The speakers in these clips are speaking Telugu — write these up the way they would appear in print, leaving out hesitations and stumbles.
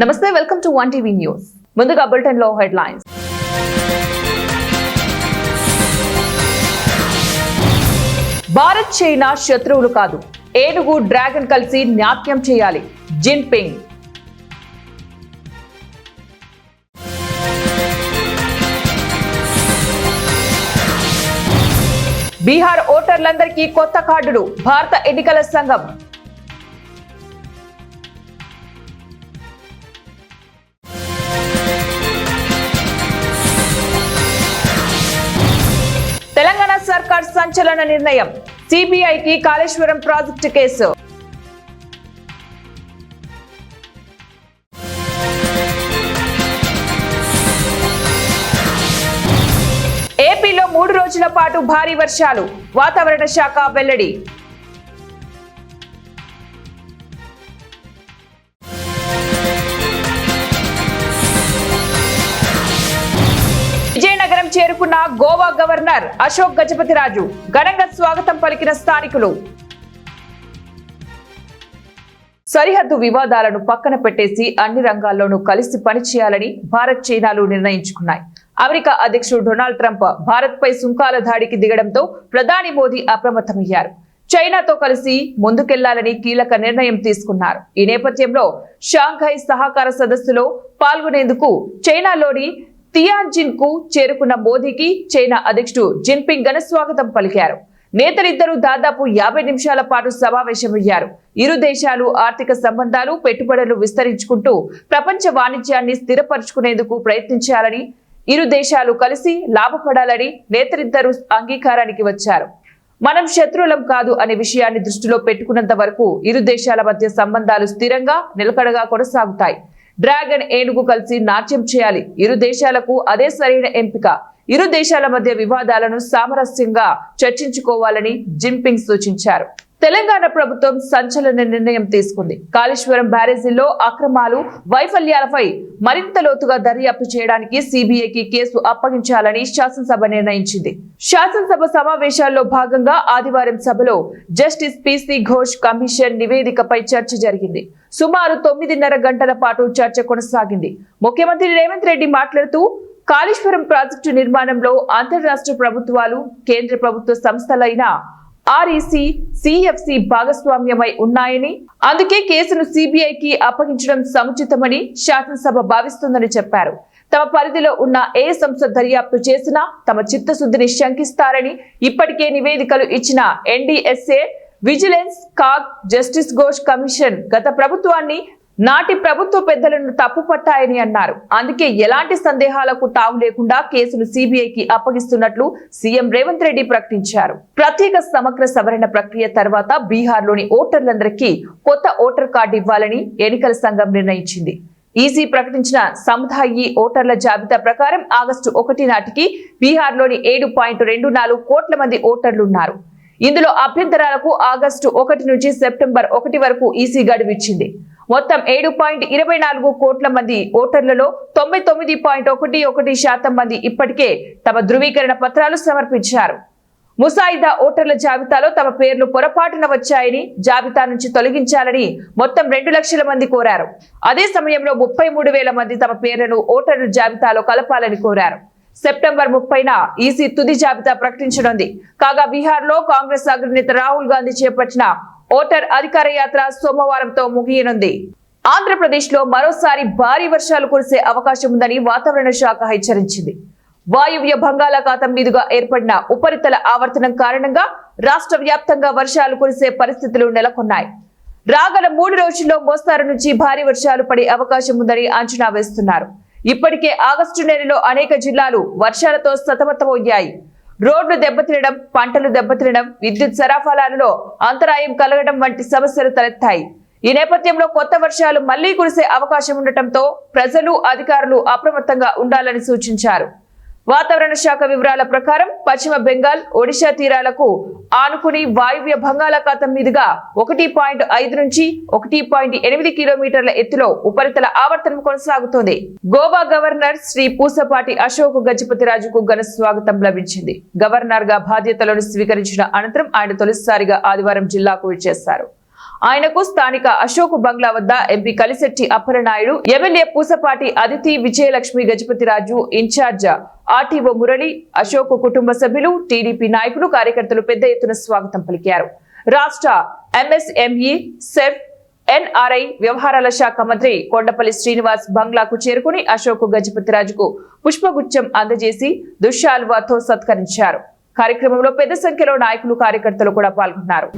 నమస్తే, వెల్కమ్ టు 1TV న్యూస్. ముందుగా బులెటిన్ లో హెడ్లైన్స్. భారత్ చైనా శత్రువులు కాదు, ఏనుగు డ్రాగన్ కలిసి నాట్యం చేయాలి. జిన్పింగ్. బీహార్ ఓటర్లందరికీ కొత్త కార్డులు, భారత ఎన్నికల సంఘం. తెలంగాణ సర్కార్ సంచలన నిర్ణయం, సిబిఐకి కాళేశ్వరం ప్రాజెక్టు కేసు. ఏపీలో 3 రోజుల పాటు భారీ వర్షాలు, వాతావరణ శాఖ వెల్లడి. విజయనగరం చేరుకున్న గోవా గవర్నర్ అశోక్ గజపతిరాజు, ఘనంగా స్వాగతం పలికిన స్థానికులు. సరిహద్దు వివాదాలను పక్కన పెట్టేసి అన్ని రంగాల్లోనూ కలిసి పనిచేయాలని భారత్ చైనాలు నిర్ణయించుకున్నాయి. అమెరికా అధ్యక్షుడు డొనాల్డ్ ట్రంప్ భారత్ పై సుంకాల దాడికి దిగడంతో ప్రధాని మోదీ అప్రమత్తమయ్యారు. చైనాతో కలిసి ముందుకెళ్లాలని కీలక నిర్ణయం తీసుకున్నారు. ఈ నేపథ్యంలో షాంఘై సహకార సదస్సులో పాల్గొనేందుకు చైనాలోని తియాన్జిన్ కు చేరుకున్న మోదీకి చైనా అధ్యక్షుడు జిన్పింగ్ ఘన స్వాగతం పలికారు. నేతలిద్దరూ దాదాపు 50 నిమిషాల పాటు సమావేశమయ్యారు. ఇరు దేశాలు ఆర్థిక సంబంధాలు, పెట్టుబడులు విస్తరించుకుంటూ ప్రపంచ వాణిజ్యాన్ని స్థిరపరచుకునేందుకు ప్రయత్నించాలని, ఇరు దేశాలు కలిసి లాభపడాలని నేతలిద్దరూ అంగీకారానికి వచ్చారు. మనం శత్రువులం కాదు అనే విషయాన్ని దృష్టిలో పెట్టుకున్నంత వరకు ఇరు దేశాల మధ్య సంబంధాలు స్థిరంగా నిలకడగా కొనసాగుతాయి. డ్రాగన్, ఏనుగు కలిసి నాట్యం చేయాలి. ఇరు దేశాలకు అదే సరైన ఎంపిక. ఇరు దేశాల మధ్య వివాదాలను సామరస్యంగా చర్చించుకోవాలని జిన్పింగ్ సూచించారు. తెలంగాణ ప్రభుత్వం సంచలన నిర్ణయం తీసుకుంది. కాళేశ్వరం బ్యారేజీల్లో అక్రమాలు, వైఫల్యాలపై మరింత లోతుగా దర్యాప్తు చేయడానికి సిబిఐకి కేసు అప్పగించాలని శాసనసభ నిర్ణయించింది. శాసనసభ సమావేశాల్లో భాగంగా ఆదివారం సభలో జస్టిస్ పిసి ఘోష్ కమిషన్ నివేదికపై చర్చ జరిగింది. సుమారు 9:30 గంటల పాటు చర్చ కొనసాగింది. ముఖ్యమంత్రి రేవంత్ రెడ్డి మాట్లాడుతూ, కాళేశ్వరం ప్రాజెక్టు నిర్మాణంలో అంతర్రాష్ట్ర ప్రభుత్వాలు, కేంద్ర ప్రభుత్వ సంస్థలైన ఆర్ఈసీ, సిఎఫ్సి భాగస్వామ్యమై ఉన్నాయని, అందుకే కేసును సిబిఐకి అప్పగించడం సముచితమని శాసనసభ భావిస్తుందని చెప్పారు. తమ పరిధిలో ఉన్న ఏ సంస్థ దర్యాప్తు చేసినా తమ చిత్తశుద్ధిని శంకిస్తారని ఇప్పటికే నివేదికలు ఇచ్చిన NDSA, vigilance, CAG, justice Ghosh commission గత ప్రభుత్వాన్ని, నాటి ప్రభుత్వ పెద్దలను తప్పుపట్టాయని అన్నారు. అందుకే ఎలాంటి సందేహాలకు తావు లేకుండా కేసును సిబిఐకి అప్పగిస్తున్నట్లు సీఎం రేవంత్ రెడ్డి ప్రకటించారు. ప్రత్యేక సమగ్ర సవరణ ప్రక్రియ తర్వాత బీహార్లోని ఓటర్లందరికీ కొత్త ఓటర్ కార్డు ఇవ్వాలని ఎన్నికల సంఘం నిర్ణయించింది. ఈసీ ప్రకటించిన సముదాయి ఓటర్ల జాబితా ప్రకారం ఆగస్టు 1 నాటికి బీహార్లోని 7.24 కోట్ల మంది ఓటర్లున్నారు. ఇందులో అభ్యంతరాలకు ఆగస్టు 1 నుంచి సెప్టెంబర్ 1 వరకు ఈసీ గడువు ఇచ్చింది. మొత్తం 7.24 కోట్ల మంది ఓటర్లలో 99.11% మంది ఇప్పటికే తమ ధృవీకరణ పత్రాలు సమర్పించారు. ముసాయిదా ఓటర్ల జాబితాలో తమ పేర్లు పొరపాటున వచ్చాయని, జాబితా నుంచి తొలగించాలని మొత్తం 2 లక్షల మంది కోరారు. అదే సమయంలో 33,000 మంది తమ పేర్లను ఓటర్ల జాబితాలో కలపాలని కోరారు. సెప్టెంబర్ 30న ఈసీ తుది జాబితా ప్రకటించనుంది. కాగా బీహార్లో కాంగ్రెస్ అగ్రనేత రాహుల్ గాంధీ చేపట్టిన ఓటర్ అధికార యాత్ర సోమవారంతో ముగియనుంది. ఆంధ్రప్రదేశ్ లో మరోసారి భారీ వర్షాలు కురిసే అవకాశం ఉందని వాతావరణ శాఖ హెచ్చరించింది. వాయువ్య బంగాళాఖాతం మీదుగా ఏర్పడిన ఉపరితల ఆవర్తనం కారణంగా రాష్ట్ర వ్యాప్తంగా వర్షాలు కురిసే పరిస్థితులు నెలకొన్నాయి. రాగల 3 రోజుల్లో మోస్తారు నుంచి భారీ వర్షాలు పడే అవకాశం ఉందని అంచనా వేస్తున్నారు. ఇప్పటికే ఆగస్టు నెలలో అనేక జిల్లాలు వర్షాలతో సతమతమయ్యాయి. రోడ్లు దెబ్బతినడం, పంటలు దెబ్బతినడం, విద్యుత్ సరఫరాలలో అంతరాయం కలగడం వంటి సమస్యలు తలెత్తాయి. ఈ నేపథ్యంలో కొత్త వర్షాలు మళ్లీ కురిసే అవకాశం ఉండటంతో ప్రజలు, అధికారులు అప్రమత్తంగా ఉండాలని సూచించారు. వాతావరణ శాఖ వివరాల ప్రకారం పశ్చిమ బెంగాల్, ఒడిశా తీరాలకు ఆనుకుని వాయువ్య బంగాళాఖాతం మీదుగా 1.5 నుంచి 1.8 కిలోమీటర్ల ఎత్తులో ఉపరితల ఆవర్తనం కొనసాగుతోంది. గోవా గవర్నర్ శ్రీ పూసపాటి అశోక్ గజపతిరాజుకు ఘన స్వాగతం లభించింది. గవర్నర్ గా బాధ్యతలను స్వీకరించిన అనంతరం ఆయన తొలిసారిగా ఆదివారం జిల్లాకు విచ్చేశారు. ఆయనకు స్థానిక అశోక్ బంగ్లా వద్ద MP Kalisetti Appalanaidu, MLA Pusapati Aditi, Vijayalakshmi, Gajapathiraju, in charge RTO Murali, Ashok కుటుంబ సభ్యులు, టీడీపీ నాయకులు, కార్యకర్తలు పెద్ద ఎత్తున స్వాగతం పలికారు. రాష్ట్ర ఎంఎస్ఎంఈ, సెఫ్, ఎన్ఆర్ఐ వ్యవహారాల శాఖ మంత్రి కొండపల్లి శ్రీనివాస్ బంగ్లాకు చేరుకుని అశోక్, గజపతిరాజుకు పుష్పగుచ్చం అందజేసి దుశ్శాలువాతో సత్కరించారు. కార్యక్రమంలో పెద్ద సంఖ్యలో నాయకులు, కార్యకర్తలు కూడా పాల్గొన్నారు.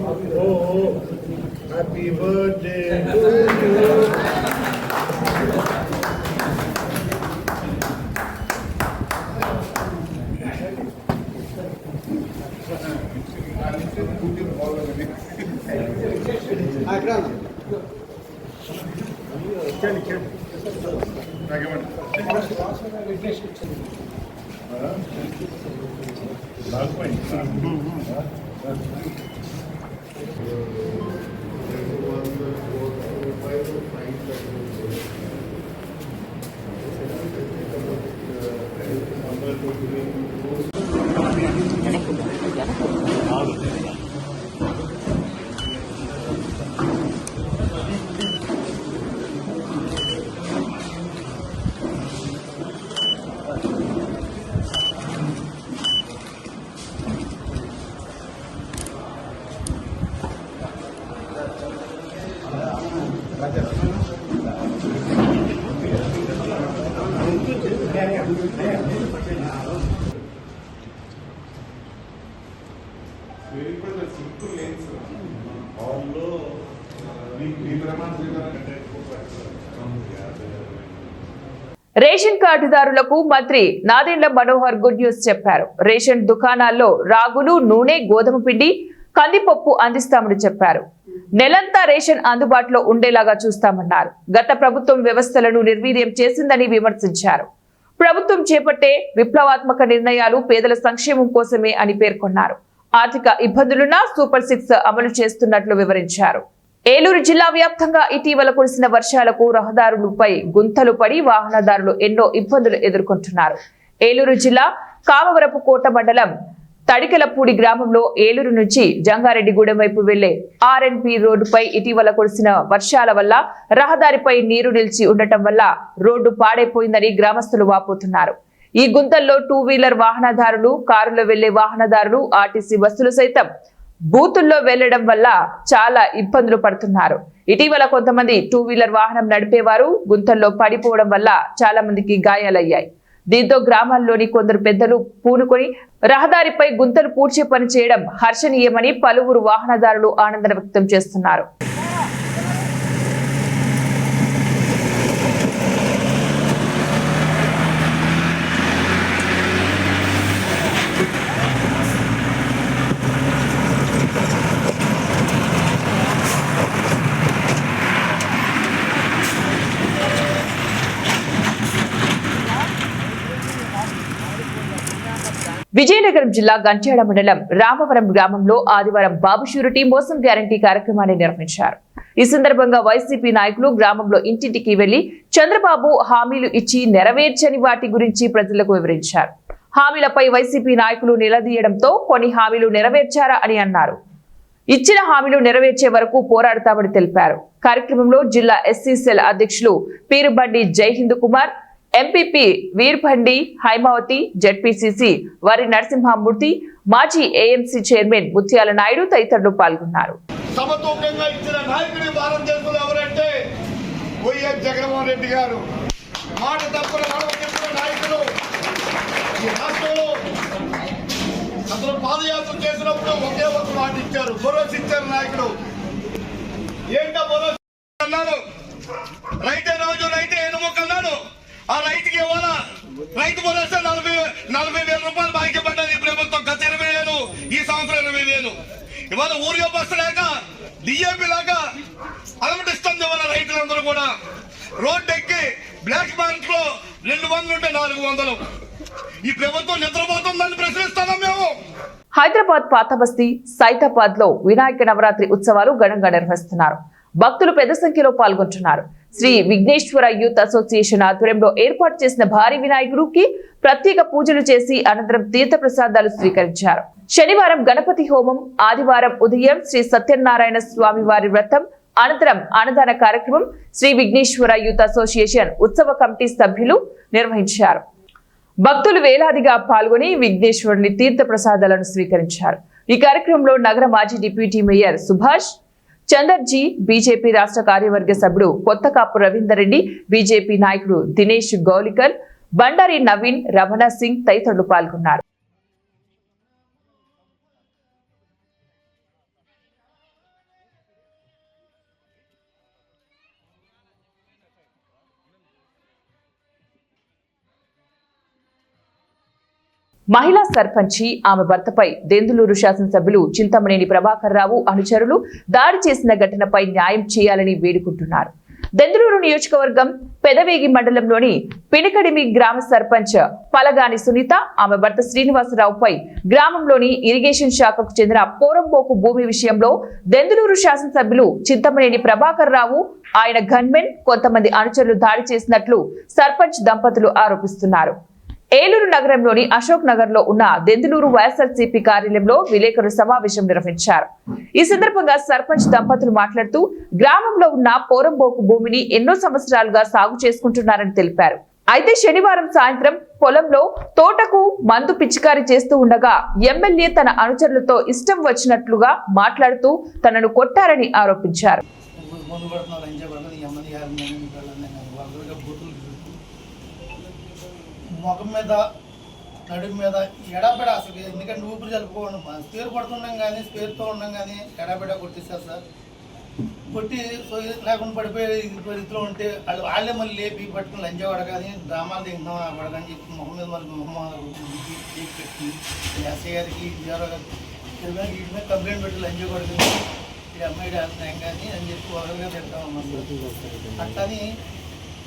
రేషన్ కార్డుదారులకు మంత్రి నాదెండ్ల మనోహర్ గుడ్ న్యూస్ చెప్పారు. రేషన్ దుకాణాల్లో రాగులు, నూనె, గోధుమ పిండి, కందిపప్పు అందిస్తామని చెప్పారు. నెలంతా రేషన్ అందుబాటులో ఉండేలాగా చూస్తామన్నారు. గత ప్రభుత్వం వ్యవస్థలను నిర్వీర్యం చేసిందని విమర్శించారు. ప్రభుత్వం చేపట్టే విప్లవాత్మక నిర్ణయాలు పేదల సంక్షేమం కోసమే అని పేర్కొన్నారు. ఆర్థిక ఇబ్బందులున్నా సూపర్ 6 అమలు చేస్తున్నట్లు వివరించారు. ఏలూరు జిల్లా వ్యాప్తంగా ఇటీవల కురిసిన వర్షాలకు రహదారులపై గుంతలు పడి వాహనదారులు ఎన్నో ఇబ్బందులు ఎదుర్కొంటున్నారు. ఏలూరు జిల్లా కామవరపుకోట మండలం తడికెలపూడి గ్రామంలో ఏలూరు నుంచి జంగారెడ్డిగూడెం వైపు వెళ్లే ఆర్ఎన్పి రోడ్డుపై ఇటీవల కురిసిన వర్షాల వల్ల రహదారిపై నీరు నిలిచి ఉండటం వల్ల రోడ్డు పాడైపోయిందని గ్రామస్తులు వాపోతున్నారు. ఈ గుంతల్లో 2 వీలర్ వాహనదారులు, కారులో వెళ్లే వాహనదారులు, ఆర్టీసీ బస్సులు సైతం బూతుల్లో వెళ్లడం వల్ల చాలా ఇబ్బందులు పడుతున్నారు. ఇటీవల కొంతమంది 2 వీలర్ వాహనం నడిపేవారు గుంతల్లో పడిపోవడం వల్ల చాలా మందికి గాయాలయ్యాయి. దీంతో గ్రామాల్లోని కొందరు పెద్దలు పూనుకొని రహదారిపై గుంతలు పూడ్చే పని చేయడం హర్షణీయమని పలువురు వాహనదారులు ఆనందం వ్యక్తం చేస్తున్నారు. విజయనగరం జిల్లా గంట్యాడ మండలం రామవరం గ్రామంలో ఆదివారం బాబు షూరిటీ మోసం గ్యారంటీ కార్యక్రమాన్ని నిర్వహించారు. ఈ సందర్భంగా వైసీపీ నాయకులు గ్రామంలో ఇంటింటికి వెళ్లి చంద్రబాబు హామీలు ఇచ్చి నెరవేర్చని వాటి గురించి ప్రజలకు వివరించారు. హామీలపై వైసీపీ నాయకులు నిలదీయడంతో కొన్ని హామీలు నెరవేర్చారా అని అన్నారు. ఇచ్చిన హామీలు నెరవేర్చే వరకు పోరాడతామని తెలిపారు. కార్యక్రమంలో జిల్లా ఎస్సీ సెల్ అధ్యక్షులు పీరుబండి జైహింద్ కుమార్, ఎంపీపీ వీర్భండి హైమావతి, జెడ్పీసీసీ వరి నరసింహమూర్తి, మాజీ ఏఎంసీ చైర్మన్ ముత్యాల నాయుడు తదితరులు పాల్గొన్నారు. సమతూకంగా ఇచ్చిన నాయకుడి భారతదేశంలో ఎవరంటే వైఎస్ జగన్మోహన్ రెడ్డి గారు. మాట తప్పని నాయకులు ఈ రాష్ట్రంలో అసలు పాదయాత్ర చేసినప్పుడు ఒకే ఒక మాట ఇచ్చారు, భరోసా ఇచ్చారు నాయకుడు. ఏంటో భరోసా అన్నాడు, రైతే రాజు రైతే ఎనుమొక్క అన్నాడు. ఆ రైతుకి ఇవ్వాలా రైతు భరోసా 40,000 రూపాయలు బాకీ పడ్డది ప్రభుత్వం. గత 20,000, ఈ సంవత్సరం 20,000. ఇవాళ ఊరిగా బస్సు లేక డిఏపీ లాగా అలమటిస్తుంది ఇవాళ రైతులందరూ కూడా. రోడ్డు ఎక్కి బ్లాక్ మార్కెట్ లో 200 ఉంటే 400. ఈ ప్రభుత్వం నిద్రపోతుందని ప్రశ్నిస్తున్నాం మేము. హైదరాబాద్ పాత బస్తీ సైతాబాద్ లో వినాయక నవరాత్రి ఉత్సవాలు ఘనంగా నిర్వహిస్తున్నారు. భక్తులు పెద్ద సంఖ్యలో పాల్గొంటున్నారు. శ్రీ విఘ్నేశ్వర యూత్ అసోసియేషన్ ఆధ్వర్యంలో ఏర్పాటు చేసిన భారీ వినాయకుడికి ప్రత్యేక పూజలు చేసి అనంతరం తీర్థ ప్రసాదాలు స్వీకరించారు. శనివారం గణపతి హోమం, ఆదివారం ఉదయం శ్రీ సత్యనారాయణ స్వామి వారి వ్రతం, అనంతరం అన్నదాన కార్యక్రమం శ్రీ విఘ్నేశ్వర యూత్ అసోసియేషన్ ఉత్సవ కమిటీ సభ్యులు నిర్వహించారు. భక్తులు వేలాదిగా పాల్గొని విఘ్నేశ్వరుని తీర్థ ప్రసాదాలను స్వీకరించారు. ఈ కార్యక్రమంలో నగర మాజీ deputy mayor Subhash Chanderji, BJP రాష్ట్ర కార్యవర్గ సభ్యుడు కొత్తకాపు రవీందర్ రెడ్డి, బీజేపీ నాయకుడు దినేష్ గౌలికర్, బండారి నవీన్, రమణ సింగ్ తదితరులు పాల్గొన్నారు. మహిళా సర్పంచి ఆమె భర్తపై దెందులూరు శాసనసభ్యులు చింతమనేని ప్రభాకర్ రావు అనుచరులు దాడి చేసిన ఘటనపై న్యాయం చేయాలని వేడుకుంటున్నారు. దెందులూరు నియోజకవర్గం పెదవేగి మండలంలోని పినికడిమి గ్రామ సర్పంచ్ పలగాని సునీత ఆమె భర్త శ్రీనివాసరావుపై గ్రామంలోని ఇరిగేషన్ శాఖకు చెందిన పోరంబోకు భూమి విషయంలో దెందులూరు శాసనసభ్యులు చింతమనేని ప్రభాకర్ రావు, ఆయన గన్మెన్, కొంతమంది అనుచరులు దాడి చేసినట్లు సర్పంచ్ దంపతులు ఆరోపిస్తున్నారు. ఏలూరు నగరంలోని అశోక్ నగర్ లో ఉన్న దెందులూరు వైఎస్ఆర్సీపీ కార్యాలయంలో విలేకరుల సమావేశం నిర్వహించారు. ఈ సందర్భంగా సర్పంచ్ దంపతులు మాట్లాడుతూ గ్రామంలో ఉన్న పోరంబోకు భూమిని ఎన్నో సంవత్సరాలుగా సాగు చేసుకుంటున్నారని తెలిపారు. అయితే శనివారం సాయంత్రం పొలంలో తోటకు మందు పిచికారీ చేస్తూ ఉండగా ఎమ్మెల్యే తన అనుచరులతో ఇష్టం వచ్చినట్లుగా మాట్లాడుతూ తనను కొట్టారని ఆరోపించారు. ముఖం మీద, నడుము మీద ఎడబెడ అసలు, ఎందుకంటే ఊపిరి జరుపుకోవడం స్పేర్ పడుతున్నాం కానీ స్పేర్తో ఉన్నాం కానీ ఎడబెడ కొట్టిస్తారు సార్. కొట్టి లేకుండా పడిపోయే పరిస్థితిలో ఉంటే వాళ్ళే మళ్ళీ లేపి పట్టుకుని లంచవాడ కానీ డ్రామాలు తింటున్నాం పడకని చెప్పి మొహం మీద మళ్ళీ మొహం పెట్టి ఎస్ఐ గారికి వీటి మీద కంప్లైంట్ పెట్టి లంచ కొడుతుంది ఈ అమ్మాయి డాన్స్నాం కానీ అని చెప్పి వరలుగా పెడతా ఉన్నాం. అట్లని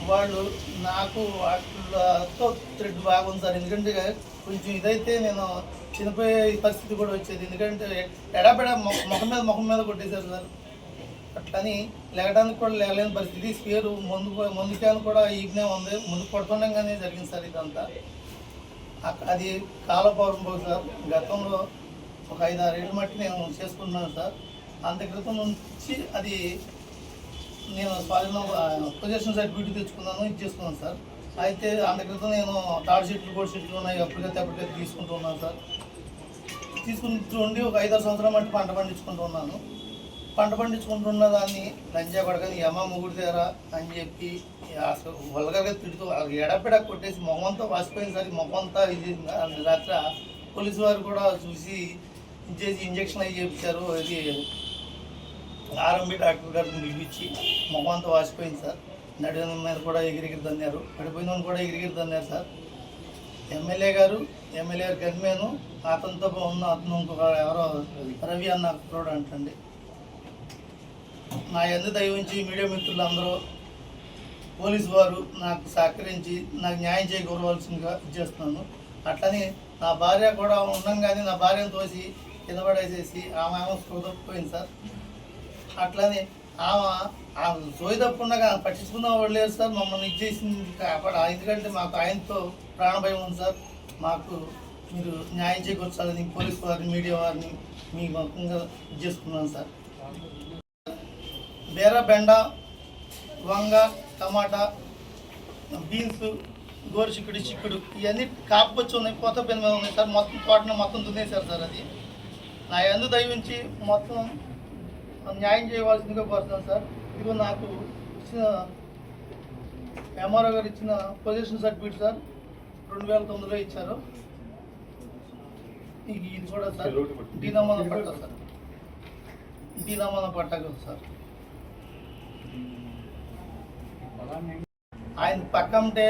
వాళ్ళు నాకు వాటితో థ్రెడ్ బాగుంది సార్. ఎందుకంటే కొంచెం ఇదైతే నేను చనిపోయే పరిస్థితి కూడా వచ్చేది. ఎందుకంటే ఎడబెడ ముఖం మీద కొట్టేశారు సార్. అట్లని లేగడానికి కూడా లేగలేని పరిస్థితి. స్పేరు ముందుకాని కూడా ఈగ్నే ఉంది, ముందు పడుతుండగానే జరిగింది సార్ ఇదంతా. అది కాలపౌరం సార్. గతంలో ఒక 5-6 ఏళ్ళ మట్టి నేను చేసుకున్నాను సార్. అంత క్రితం నుంచి అది నేను పొజిషన్ సర్టిఫికేట్ తెచ్చుకున్నాను, ఇది చేసుకున్నాను సార్. అయితే అంత క్రితం నేను తాడు చెట్లు, గోడు చెట్లు ఉన్నాయి, ఎప్పటికైతే తీసుకుంటూ ఉన్నాను సార్. తీసుకుంటుండి ఒక 5-6 సంవత్సరాల మట్టి పంట పండించుకుంటూ ఉన్నాను. పంట పండించుకుంటున్న దాన్ని లంచా పడకని యమ ముగ్గురు తీరా అని చెప్పి అసలు వల్గర్గా తిడుతూ ఎడపెడ కొట్టేసి మొహంతో వాసిపోయింది సార్. మొహంతా ఇది రాత్రి పోలీసు వారు కూడా చూసి ఇంజక్షన్ అయ్యి చేయించారు. అది ఆర్ఎంబి డాక్టర్ గారిని పిలిపించి మొహంతో వాసిపోయింది సార్. నడిన మీద కూడా ఎగిరిగిరి తన్నారు, పడిపోయిన కూడా ఎగిరిగిరి తన్నారు సార్. ఎమ్మెల్యే గారు గన్మేను అతనితో ఉన్న అతను ఇంకొక ఎవరో రవి అన్న కూడా అంటండి. నా ఎందు దయవుంచి మీడియా మిత్రులు అందరూ పోలీసు వారు నాకు సహకరించి నాకు న్యాయం చేకూరవలసిందిగా ఇచ్చేస్తున్నాను. అట్లని నా భార్య కూడా ఉండంగానే నా భార్యను తోసి కింద పడేసేసి ఆమె పోయింది సార్. అట్లని ఆమె సోయి తప్పుండగా పట్టించుకున్న వాళ్ళు లేరు సార్. మమ్మల్ని ఇచ్చేసింది కాపాడ, ఎందుకంటే మాకు ఆయనతో ప్రాణభయం ఉంది సార్. మాకు మీరు న్యాయం చేకూర్చాలని పోలీసు వారిని, మీడియా వారిని మీ ముఖంగా చేసుకున్నాను సార్. బేర, బెండ, వంగ, టమాటా, బీన్స్, గోరు చిక్కుడు ఇవన్నీ కాపుకొచ్చి ఉన్నాయి, కొత్త పెన్ మీద ఉన్నాయి సార్. మొత్తం తోటను మొత్తం దున్నేశారు సార్. అది నా ఎందు దయవించి మొత్తం న్యాయం చేయవలసిందిగా కోరుతున్నాను సార్. ఇదిగో నాకు ఇచ్చిన ఎంఆర్ఓ గారు ఇచ్చిన పొజిషన్ సర్టిఫికేట్ సార్, 2009లో ఇచ్చారు. ఇది కూడా సార్ దీనమ్మన పట్టా సార్, దీనమ్మన పట్టా కదా సార్. ఆయన పక్క ఉంటే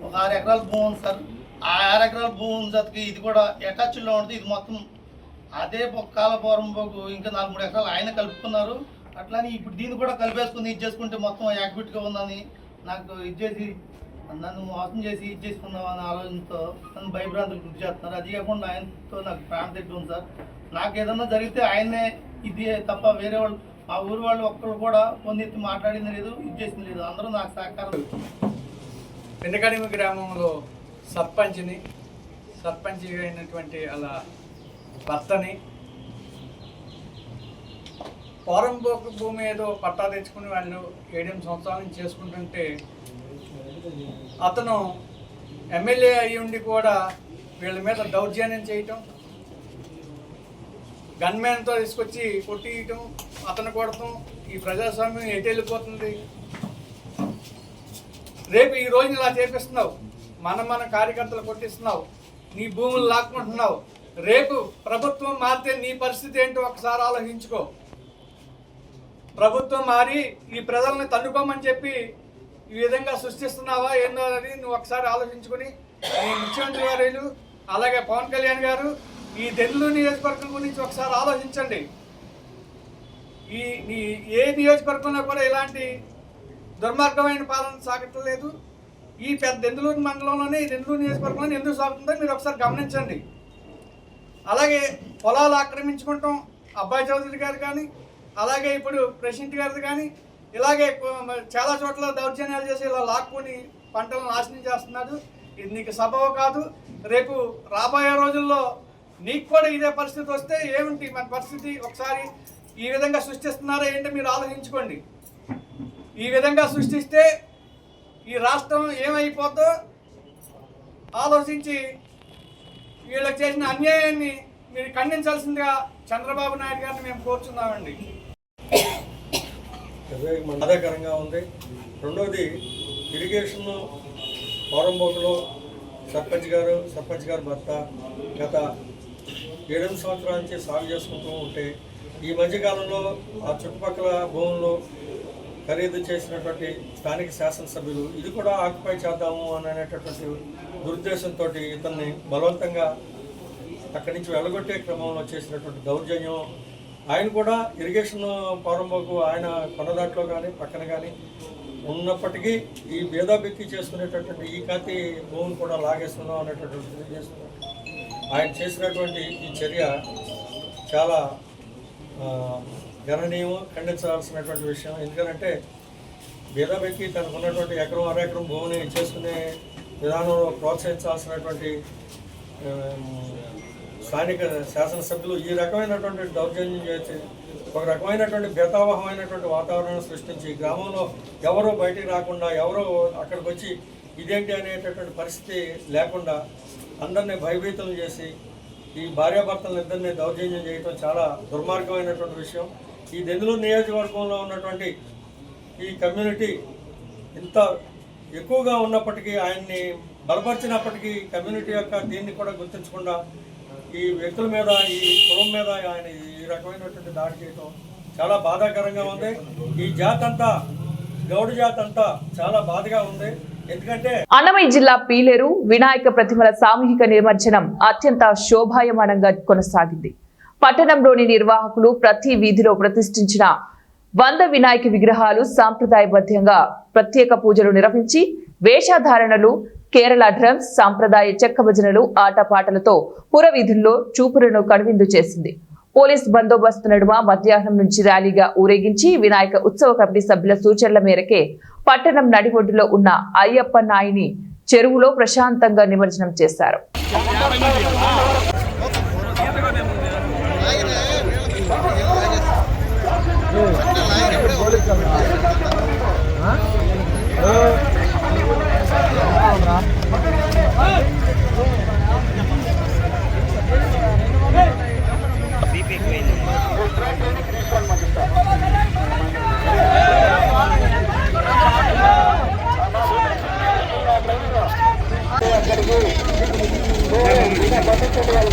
ఒక 6 ఎకరాల భూమి ఉంది సార్. ఆ 6 ఎకరాల భూమి ఉంది సార్కి ఇది కూడా అటాచ్లో ఉంటుంది. ఇది మొత్తం అదే కాలపూరం పోకు ఇంకా 4-3 ఎకరాలు ఆయన కలుపుకున్నారు. అట్లానే ఇప్పుడు దీన్ని కూడా కలిపేసుకుని ఇది చేసుకుంటే మొత్తం యాక్టివిటీగా ఉందని నాకు ఇచ్చేసి నన్ను మోసం చేసి ఇది చేసుకుందామని ఆలోచనతో నన్ను భయభ్రాంతులు గుర్తు చేస్తున్నారు. అది కాకుండా ఆయనతో నాకు ప్రాణ దగ్గర ఉంది సార్. నాకు ఏదన్నా జరిగితే ఆయనే ఇది తప్ప వేరే వాళ్ళు ఆ ఊరు వాళ్ళు ఒక్కరు కూడా పొందెత్తి మాట్లాడింది లేదు, ఇది చేసింది లేదు. అందరూ నాకు సహకారం. పెండకడిమి గ్రామంలో సర్పంచ్ అయినటువంటి అలా భర్తని పోరంబోకు భూమి ఏదో పట్టా తెచ్చుకుని వాళ్ళు 7 సంవత్సరాల నుంచి చేసుకుంటుంటే అతను ఎమ్మెల్యే అయ్యి ఉండి కూడా వీళ్ళ మీద దౌర్జన్యం చేయటం, గన్మ్యాన్తో తీసుకొచ్చి కొట్టియటం, అతను కొడటం, ఈ ప్రజాస్వామ్యం ఎటు వెళ్ళిపోతుంది. రేపు ఈ రోజున ఇలా చేపిస్తున్నావు, మన కార్యకర్తలు కొట్టిస్తున్నావు, నీ భూములు లాక్కుంటున్నావు. రేపు ప్రభుత్వం మారితే నీ పరిస్థితి ఏంటో ఒకసారి ఆలోచించుకో. ప్రభుత్వం మారి ఈ ప్రజల్ని తన్నుకోమని చెప్పి ఈ విధంగా సృష్టిస్తున్నావా ఏందో అని నువ్వు ఒకసారి ఆలోచించుకొని ఈ ముఖ్యమంత్రి గారు అలాగే పవన్ కళ్యాణ్ గారు ఈ దెందులూరు నియోజకవర్గం గురించి ఒకసారి ఆలోచించండి. ఏ నియోజకవర్గంలో కూడా ఇలాంటి దుర్మార్గమైన పాలన సాగట్లేదు. ఈ పెద్ద దెందులూరు మండలంలోనే ఈ దెందులూరు నియోజకవర్గంలో ఎందుకు సాగుతుందో మీరు ఒకసారి గమనించండి. అలాగే పొలాలు ఆక్రమించుకుంటాం, అబ్బాయి చౌదరి గారు కానీ అలాగే ఇప్పుడు ప్రెసిడెంట్ గారిది కానీ ఇలాగే చాలా చోట్ల దౌర్జన్యాలు చేసి ఇలా లాక్కొని పంటలను నాశనం చేస్తున్నాడు. ఇది నీకు సబబు కాదు. రేపు రాబోయే రోజుల్లో నీకు కూడా ఇదే పరిస్థితి వస్తే ఏమిటి మన పరిస్థితి? ఒకసారి ఈ విధంగా సృష్టిస్తున్నారా ఏంటో మీరు ఆలోచించుకోండి. ఈ విధంగా సృష్టిస్తే ఈ రాష్ట్రం ఏమైపోద్దో ఆలోచించి వీళ్ళకి చేసిన అన్యాయాన్ని మీరు ఖండించాల్సిందిగా చంద్రబాబు నాయుడు గారిని మేము కోరుచున్నామండి. బాధాకరంగా ఉంది. రెండోది ఇరిగేషన్ పోరంబోకులో సర్పంచ్ గారు భర్త గత 7 సంవత్సరాల నుంచి సాగు చేసుకుంటూ ఉంటే ఈ మధ్యకాలంలో ఆ చుట్టుపక్కల భూముల్లో ఖరీదు చేసినటువంటి స్థానిక శాసనసభ్యులు ఇది కూడా ఆక్యుపై చేద్దాము అనేటటువంటి దురుద్దేశంతో ఇతన్ని బలవంతంగా అక్కడి నుంచి వెళ్ళగొట్టే క్రమంలో చేసినటువంటి దౌర్జన్యం. ఆయన కూడా ఇరిగేషన్ పోరంబోకు ఆయన కొనదాట్లో కానీ పక్కన కానీ ఉన్నప్పటికీ ఈ భేదాబెత్తి చేసుకునేటటువంటి ఈ కాతి భూమిని కూడా లాగేస్తున్నాం అనేటటువంటి తెలియజేస్తున్నారు. ఆయన చేసినటువంటి ఈ చర్య చాలా గణనీయం, ఖండించాల్సినటువంటి విషయం. ఎందుకంటే భేదాబెత్తి తనకు ఉన్నటువంటి ఎకరం అరెకరం భూమిని చేసుకునే విధానంలో ప్రోత్సహించాల్సినటువంటి స్థానిక శాసనసభ్యులు ఈ రకమైనటువంటి దౌర్జన్యం చేసి ఒక రకమైనటువంటి భేతావహమైనటువంటి వాతావరణం సృష్టించి గ్రామంలో ఎవరో బయటికి రాకుండా ఎవరో అక్కడికి వచ్చి ఇదేంటి అనేటటువంటి పరిస్థితి లేకుండా అందరినీ భయభీతం చేసి ఈ భార్యాభర్తలను ఇద్దరిని దౌర్జన్యం చేయడం చాలా దుర్మార్గమైనటువంటి విషయం. ఈ దెందులూరు నియోజకవర్గంలో ఉన్నటువంటి ఈ కమ్యూనిటీ ఇంత ఎక్కువగా ఉన్నప్పటికీ ఆయన్ని బలపరిచినప్పటికీ కమ్యూనిటీ యొక్క దీన్ని కూడా గుర్తించకుండా ఈ వ్యక్తుల మీద ఈ కులం మీద ఆయన ఈ రకమైనటువంటి దాడి చేయటం చాలా బాధాకరంగా ఉంది. ఈ జాతంతా గౌడ జాతంతా చాలా బాధగా ఉంది. ఎందుకంటే అన్నమయ్య జిల్లా పీలేరు వినాయక ప్రతిమల సామూహిక నిమజ్జనం అత్యంత శోభాయమానంగా కొనసాగింది. పట్టణంలోని నిర్వాహకులు ప్రతి వీధిలో ప్రతిష్ఠించిన 100 వినాయక విగ్రహాలు సాంప్రదాయబద్ధంగా ప్రత్యేక పూజలు నిర్వహించి వేషధారణలు, కేరళ డ్రమ్స్, సాంప్రదాయ చెక్క భజనలు, ఆటపాటలతో పురవీధుల్లో చూపులను కనువిందు చేసింది. పోలీస్ బందోబస్తు నడుమ మధ్యాహ్నం నుంచి ర్యాలీగా ఊరేగించి వినాయక ఉత్సవ కమిటీ సభ్యుల సూచనల మేరకే పట్టణం నడిబొడ్డులో ఉన్న అయ్యప్ప నాయుని చెరువులో ప్రశాంతంగా నిమజ్జనం చేశారు. అందరికీ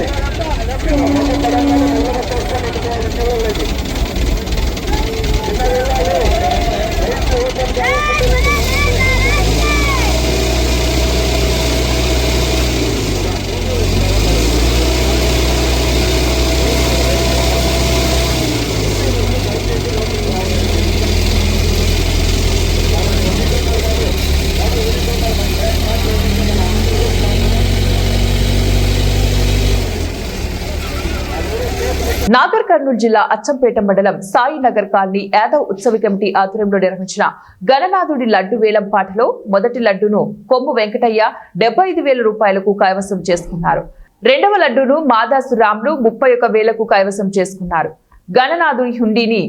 కర్నూలు జిల్లా అచ్చంపేట మండలం సాయినగర్ కాలనీ యాదవ్ ఉత్సవ కమిటీ ఆధ్వర్యంలో నిర్వహించిన గణనాథుడి లడ్డు వేలం పాటలో మొదటి లడ్డును కొమ్ము వెంకటయ్య 75,000 రూపాయలకు కైవసం చేసుకున్నారు. రెండవ లడ్డును మాదాసు రాములు 31,000కు కైవసం చేసుకున్నారు. గణనాథుడి హుండీని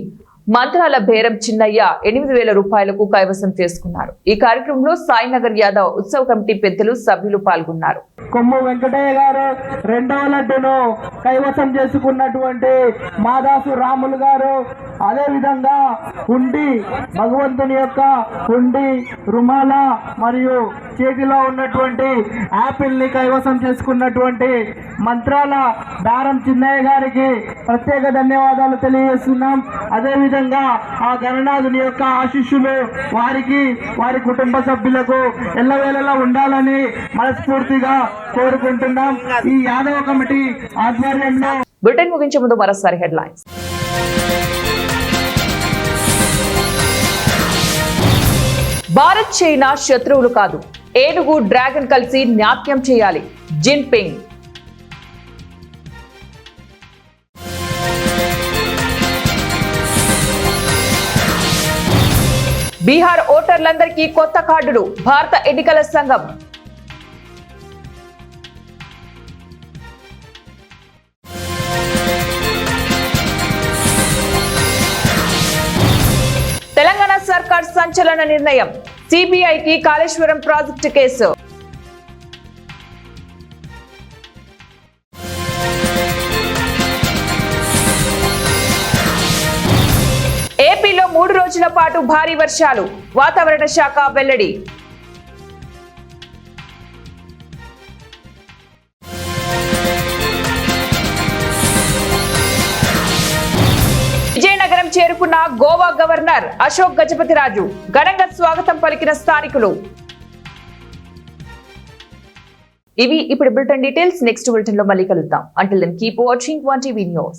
మంత్రాల బేరం చిన్నయ్య 8,000 రూపాయలకు కైవసం చేసుకున్నారు. ఈ కార్యక్రమంలో సాయినగర్ యాదవ్ ఉత్సవ కమిటీ పెద్దలు సభ్యులు పాల్గొన్నారు. కొమ్ము వెంకటయ్య గారు రెండవ లడ్డును కైవసం చేసుకున్నటువంటి మాదాసు రాములు గారు, అదే విధంగా హుండి భగవంతుని యొక్క హుండి రుమాల మరియు చేతిలో ఉన్నటువంటి యాపిల్ ని కైవసం చేసుకున్నటువంటి మంత్రాల దారం చిన్నయ్య గారికి ప్రత్యేక ధన్యవాదాలు తెలియజేస్తున్నాం. అదే విధంగా ఆ గణనాథుని యొక్క ఆశీస్సులు వారికి వారి కుటుంబ సభ్యులకు ఎల్లవేళలా ఉండాలని మనస్ఫూర్తిగా కోరుకుంటున్నాం. ఈ యాదవ కమిటీ ఆధ్వర్యంలో బులెటిన్ ముగించే ముందు మరోసారి హెడ్లైన్స్. భారత్ చైనా శత్రువులు కాదు, ఏనుగు డ్రాగన్ కలిసి నాట్యం చేయాలి జిన్పింగ్. బీహార్ ఓటర్లందరికీ కొత్త కార్డులు, భారత ఎన్నికల సంఘం. తెలంగాణ సర్కార్ సంచలన నిర్ణయం, సిబిఐకి కాళేశ్వరం ప్రాజెక్టు కేసు. ఏపీలో 3 రోజుల పాటు భారీ వర్షాలు, వాతావరణ శాఖ వెల్లడి. విజయనగరం చేరుకున్న గోవా గవర్నర్ అశోక్ గజపతిరాజు, ఘనంగా స్వాగతం పలికిన స్థానికులు. ఇవి ఇప్పుడు బులెటిన్ డీటెయిల్స్. నెక్స్ట్ బులెటిన్ లో మళ్ళీ కలుద్దాం. Until then keep watching 1TV news.